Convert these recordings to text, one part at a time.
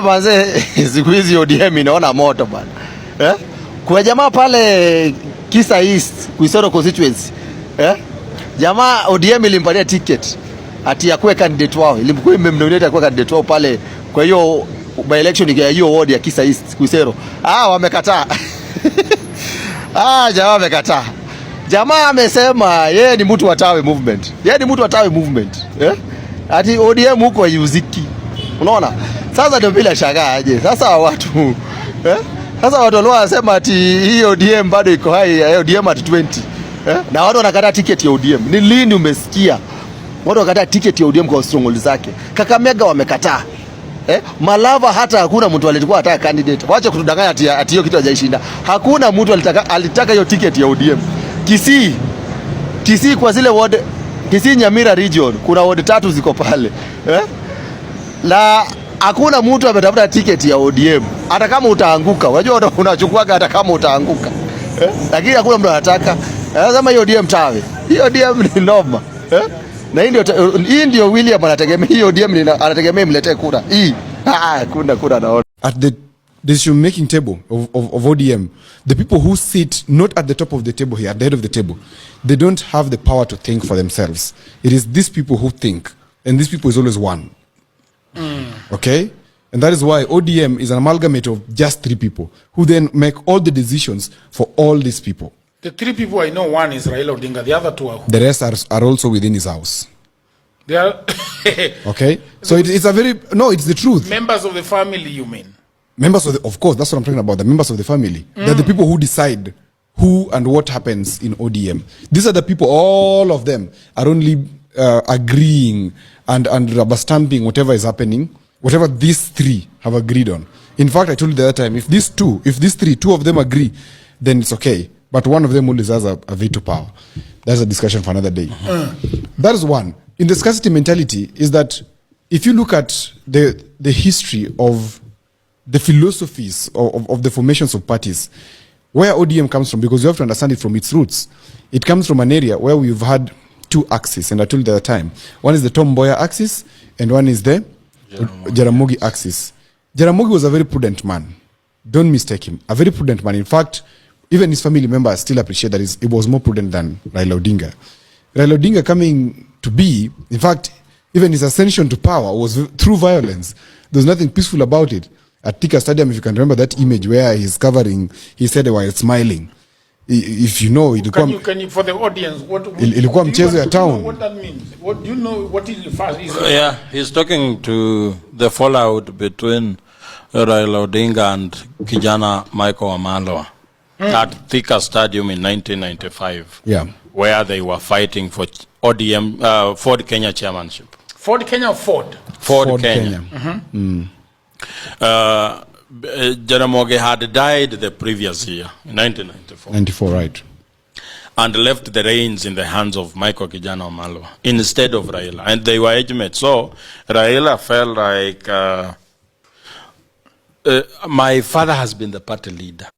Manze siku hizi ODM inaona moto bana. Kwa jamaa pale Kisa East, Kuisoro constituency. Jamaa ODM ilimpatia ticket ati akuwe candidate wao. Ilimkuwa imemnominate akuwe candidate wao pale. Kwa hiyo by election ya hiyo ward ya Kisa East, Kuisoro. Wamekataa. Jamaa wamekataa. Jamaa amesema yeye ni mtu wa Tawe movement. Yeye ni mtu wa Tawe movement. Ati ODM huko hayuziki. Unaona? Sasa ndio bila shagaa aje. Sasa watu sasa watu walio wanasema ati hii ODM bado iko hai, ODM at 20. Na watu wanakataa ticket ya ODM. Ni lini umesikia watu wanakataa ticket ya ODM kwa stronghold zake? Kakamega wamekataa. Malava hata hakuna mtu alikuwa anataka candidate. Waache kutudanganya ati hiyo kitu hajaishinda. Hakuna mtu alitaka hiyo ticket ya ODM. Kisii kwa zile ward, Kisii Nyamira region kuna ward 3 ziko pale. Na hakuna mtu ametafuta ticket ya ODM. Hata kama utaanguka, unajua unachukua hata kama utaanguka. Lakini hakuna mtu anataka. Sema hiyo ODM Tawe. Hiyo ODM ni noma. Na hii ndio William anategemea, hiyo ODM anategemea mletee kura. Kuna kura naona. At the decision making table of ODM, the people who sit not at the top of the table here, at the head of the table, they don't have the power to think for themselves. It is these people who think, and these people is always one. Okay? And that is why ODM is an amalgamate of just 3 people who then make all the decisions for all these people. The 3 people I know, one is Raila Odinga, the other 2 are who? The rest are also within his house. They are okay? So it's a very, no, it's the truth. Members of the family, you mean? Members of course, that's what I'm talking about, the members of the family. They're the people who decide who and what happens in ODM. These are the people, all of them are only agreeing and rubber stamping whatever is happening, whatever these 3 have agreed on. In fact, I told you the other time, if these 3, 2 of them agree, then it's okay. But one of them always has a veto power. That's a discussion for another day. That is one. In the scarcity mentality is that if you look at the history of the philosophies of the formations of parties, where ODM comes from, because you have to understand it from its roots. It comes from an area where we've had 2 axes, and I told you the other time. One is the Tom Mboya axis, and one is the Jaramogi axis. Jaramogi was a very prudent man. Don't mistake him. A very prudent man. In fact, even his family members still appreciate that he was more prudent than Raila Odinga. Raila Odinga coming to be, in fact, even his ascension to power was through violence. There's nothing peaceful about it. At Thika Stadium, if you can remember that image where he's covering his head while smiling. If you know, can you for the audience, ilikuwa mchezo ya town. What that means? What do you know? What is the first? Yeah, he's talking to the fallout between Raila Odinga and Kijana Michael Wamalwa at Thika Stadium in 1995. Yeah, where they were fighting for ODM Ford Kenya chairmanship. Ford Kenya or Ford? Ford Kenya. Jaramogi had died the previous year, in 1994. 94, right. And left the reins in the hands of Michael Kijana Wamalwa instead of Raila. And they were age mates. So Raila felt like, my father has been the party leader.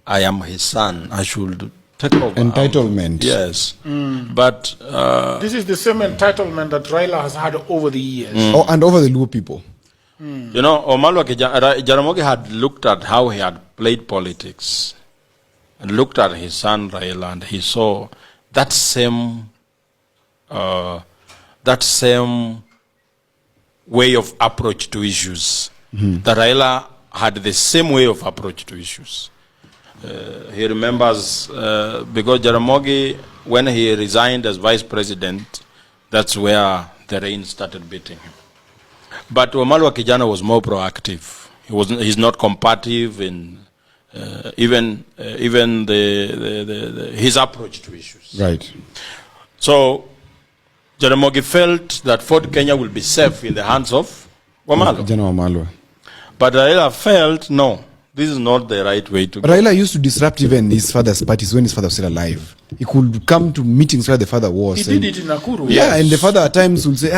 I am his son. I should take over. Entitlement. Yes. But this is the same entitlement that Raila has had over the years. And over the Luo people. You know, Jaramogi had looked at how he had played politics and looked at his son Raila, and he saw that same way of approach to issues. That Raila had the same way of approach to issues. He remembers, because Jaramogi, when he resigned as vice president, that's where the rain started beating him. But Wamalwa Kijana was more proactive. He's not combative in even his approach to issues. Right. So Jaramogi felt that Ford Kenya will be safe in the hands of Wamalwa. Wamalwa. But Raila felt, no, this is not the right way to go. Raila used to disrupt even his father's parties when his father was still alive. He could come to meetings where the father was. He did it in Nakuru. Yeah, and the father at times would say,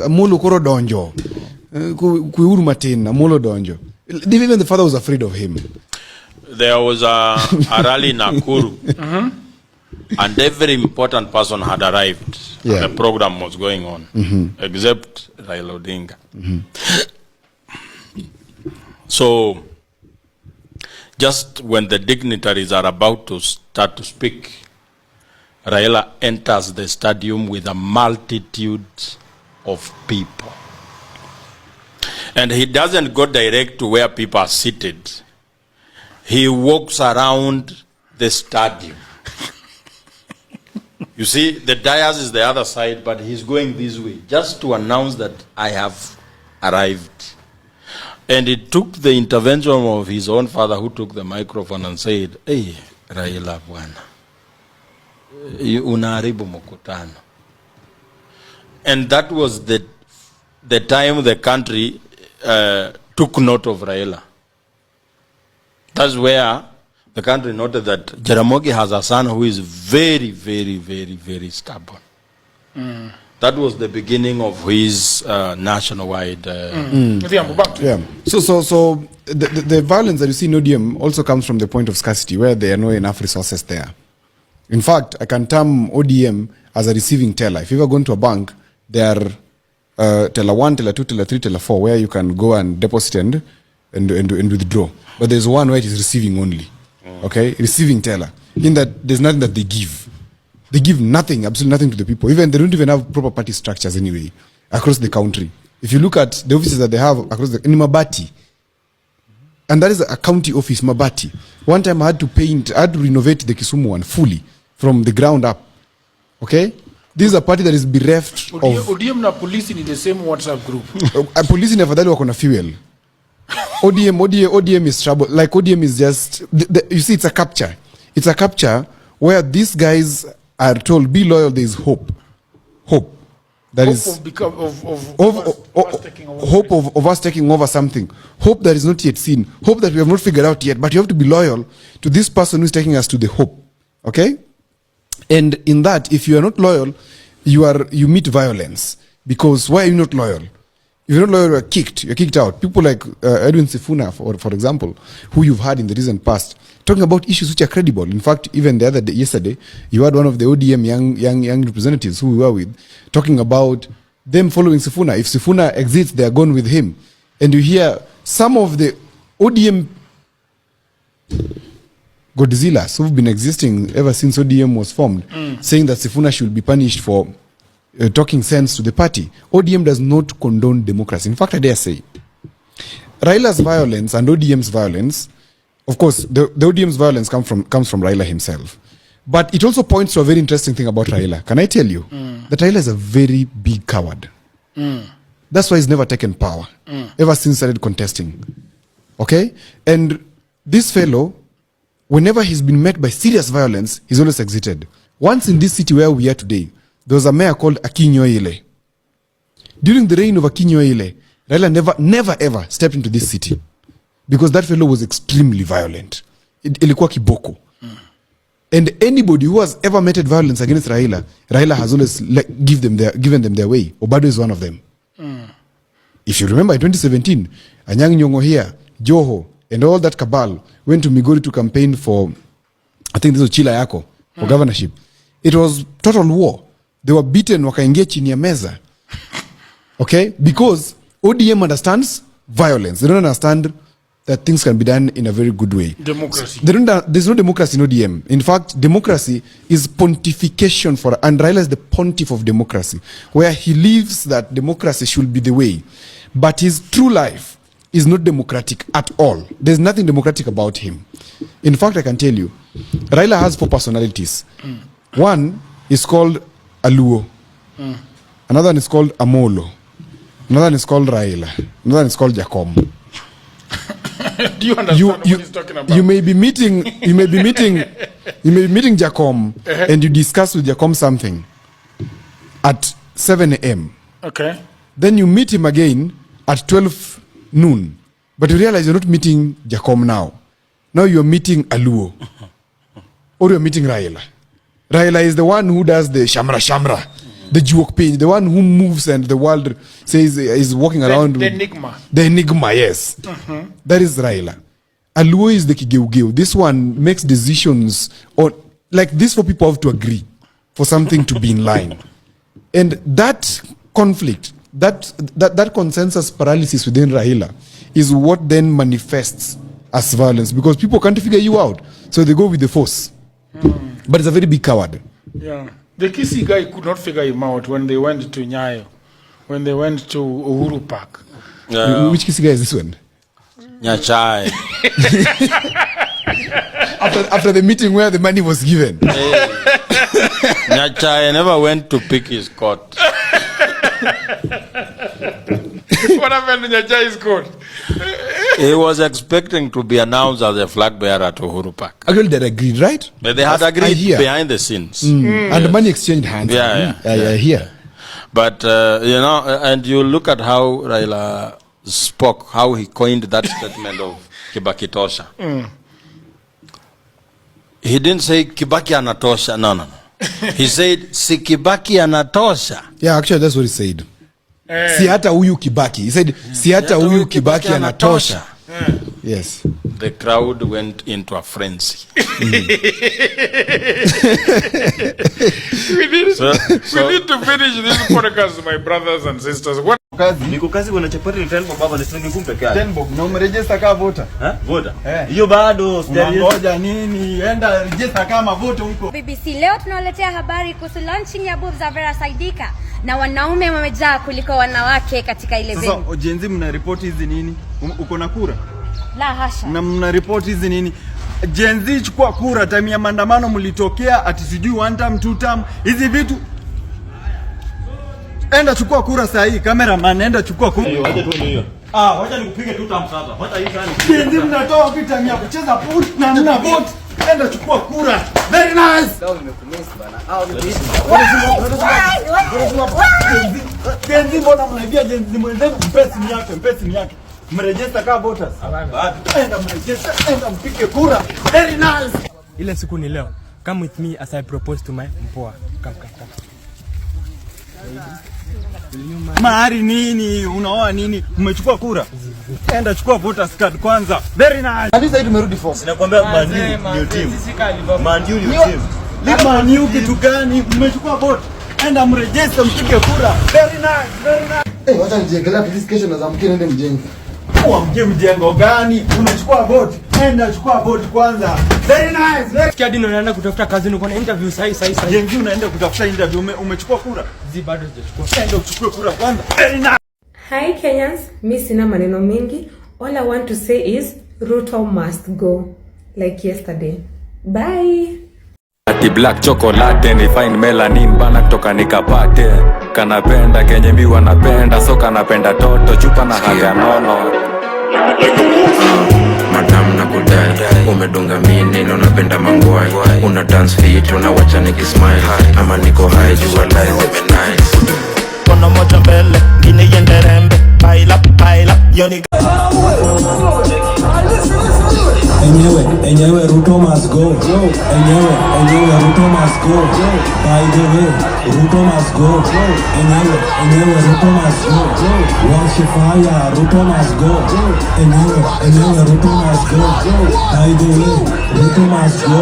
Molo Koro Donjo. Kuiuru Matin, Molo Donjo. Even the father was afraid of him. There was a rally in Nakuru and every important person had arrived. Yeah. The program was going on, except Raila Odinga. So, just when the dignitaries are about to start to speak, Raila enters the stadium with a multitude of people. And he doesn't go direct to where people are seated. He walks around the stadium. You see, the dais is the other side, but he's going this way, just to announce that I have arrived. And it took the intervention of his own father, who took the microphone and said, "Hey, Raila bwana, unaharibu mkutano." And that was the time the country took note of Raila. That's where the country noted that Jaramogi has a son who is very, very, very, very stubborn. That was the beginning of his nationwide. Yeah. So the violence that you see in ODM also comes from the point of scarcity, where there are no enough resources there. In fact, I can term ODM as a receiving teller. If you ever go into a bank, there are teller 1, teller 2, teller 3, teller 4, where you can go and deposit and withdraw. But there's one where it is receiving only. Okay? Receiving teller. In that there's nothing that they give. They give nothing, absolutely nothing to the people. Even they don't even have proper party structures anyway across the country. If you look at the offices that they have across in Mabati, and that is a county office, Mabati. One time I had to renovate the Kisumu one fully from the ground up. Okay? This is a party that is bereft of... ODM na polisi in the same WhatsApp group. Polisi never wako na fuel. ODM is trouble. Like ODM is just... you see, it's a capture. It's a capture where these guys are told, be loyal, there is hope. Hope. That hope is... Hope of us taking over something. Hope that is not yet seen. Hope that we have not figured out yet. But you have to be loyal to this person who is taking us to the hope. Okay? And in that, if you are not loyal, you meet violence. Because why are you not loyal? If you're not loyal, you're kicked. You're kicked out. People like Edwin Sifuna, for example, who you've had in the recent past, talking about issues which are credible. In fact, even the other day, yesterday, you had one of the ODM young representatives who we were with talking about them following Sifuna. If Sifuna exits, they are gone with him. And you hear some of the ODM Godzillas who've been existing ever since ODM was formed, saying that Sifuna should be punished for talking sense to the party. ODM does not condone democracy. In fact, I dare say, Raila's violence and ODM's violence, of course, the ODM's violence comes from Raila himself. But it also points to a very interesting thing about Raila. Can I tell you that Raila is a very big coward? That's why he's never taken power, ever since he started contesting. Okay? And this fellow, whenever he's been met by serious violence, he's always exited. Once in this city where we are today, there was a mayor called Akinyoile. During the reign of Akinyoile, Raila never ever stepped into this city because that fellow was extremely violent. Ilikuwa kiboko. And anybody who has ever meted violence against Raila has always given them their way. Obado is one of them. If you remember in 2017, Anyang' Nyong'o here, Joho, and all that cabal went to Migori to campaign for, I think this was Chila Yako, for governorship. It was total war. They were beaten, wakaingia chini ya meza. Okay? Because ODM understands violence. They don't understand that things can be done in a very good way. Democracy. There's no democracy in ODM. In fact, democracy is pontification and Raila is the pontiff of democracy, where he believes that democracy should be the way. But his true life is not democratic at all. There's nothing democratic about him. In fact, I can tell you, Raila has 4 personalities. One is called Aluo. Another one is called Amolo. Another one is called Raila. Another one is called Jacom. Do you understand what he's talking about? You may be meeting Jacom and you discuss with Jacom something at 7 a.m. Okay. Then you meet him again at 12 noon. But you realize you're not meeting Jacom now. Now you're meeting Aluo. Or you're meeting Raila. Raila is the one who does the shamra, the juok pain, the one who moves and the world says is walking around. The enigma. The enigma, yes. That is Raila. Aluo is the kigeugeu. This one makes decisions like these 4 people have to agree for something to be in line. And that conflict, that consensus paralysis within Raila is what then manifests as violence, because people can't figure you out, so they go with the force. But it's a very big coward. Yeah, the Kisii guy could not figure him out when they went to Nyayo, when they went to Uhuru Park. Which Kisii guy is this one? Nyachai. after the meeting where the money was given. Nyachai never went to pick his coat. What happened in Nyachai's court? He was expecting to be announced as a flag bearer to Uhuru Park. Actually, they agreed, right? But they had agreed behind the scenes. And the money exchanged hands. Yeah. Here. But, and you look at how Raila spoke, how he coined that statement of Kibaki Tosha. He didn't say Kibaki anatosha. No. He said, si Kibaki anatosha. Yeah, actually, that's what he said. Si hata huyu Kibaki. He said, si hata huyu Kibaki anatosha. Yes. The crowd went into a frenzy. We need to finish this podcast, my brothers and sisters. What? Niko kazi wana chapati ni 10 bob baba, nisitaki kumpe kazi. 10 bob na umeregister kama voter. Voter. Hiyo bado ngoja nini? Enda register kama voter huko. BBC leo tunawaletea habari kuhusu launching ya boobs za Vera Saidika, na wanaume wamejaa kuliko wanawake katika ile venue. Sasa Genz mna report hizi nini? Uko na kura? La hasha. Na mna report hizi nini? Genz chukua kura, time ya maandamano mlitokea ati sijui 1 term 2 term. Hizi vitu enda chukua kura saa hii, cameraman enda chukua kura. Wacha tu hiyo. Wacha nikupige 2 term sasa. Wacha hii sana. Genz mnatoa vita mia kucheza pool na mna vote. Enda chukua kura. Very nice. Leo nimekumiss bana. Genz mbona mnaibia Genz mwenzenu? Mpesi yake. Mregister kama voters. Enda mregister, enda mpige kura. Very nice. Ile siku ni leo. Come with me as I propose to my mpoa. Come. Mahari nini? Unaoa nini? Umechukua kura? Enda chukua voters card kwanza. Very nice. Hadi sasa tumerudi form. Sinakwambia Man U new team. Man U new team. Man U kitu gani? Umechukua vote. Enda mregister mpige kura. Very nice. Wacha nijiekelea please, kesho nazamkia nende mjengo. Mjengo gani? Umechukua vote. Enda chukua vote kwanza. Very nice. Sikia dino naenda kutafuta kazi, uko na interview sahi. Genz unaenda kutafuta interview, umechukua kura? Bado sijachukua. Enda uchukue kura kwanza. Very nice. Hi Kenyans, mi sina maneno mengi. All I want to say is Ruto must go like yesterday. Bye. Ati black chocolate ni fine melanin bana kutoka nikapate. Kanapenda kenye mi wanapenda, so kanapenda toto chupa na haga nono. Madam na kudai umedunga mini na unapenda mangwai, una dance fit unawacha nikismile, ama niko high jua lies ibe nice. Kono moja mbele ngine yende rembe, paila yoni enyewe Ruto must go. Enyewe Ruto must go. By the way, Ruto must go. Enyewe Ruto must go. Wash fire, Ruto must go. Enyewe Ruto must go. By the way, Ruto must go.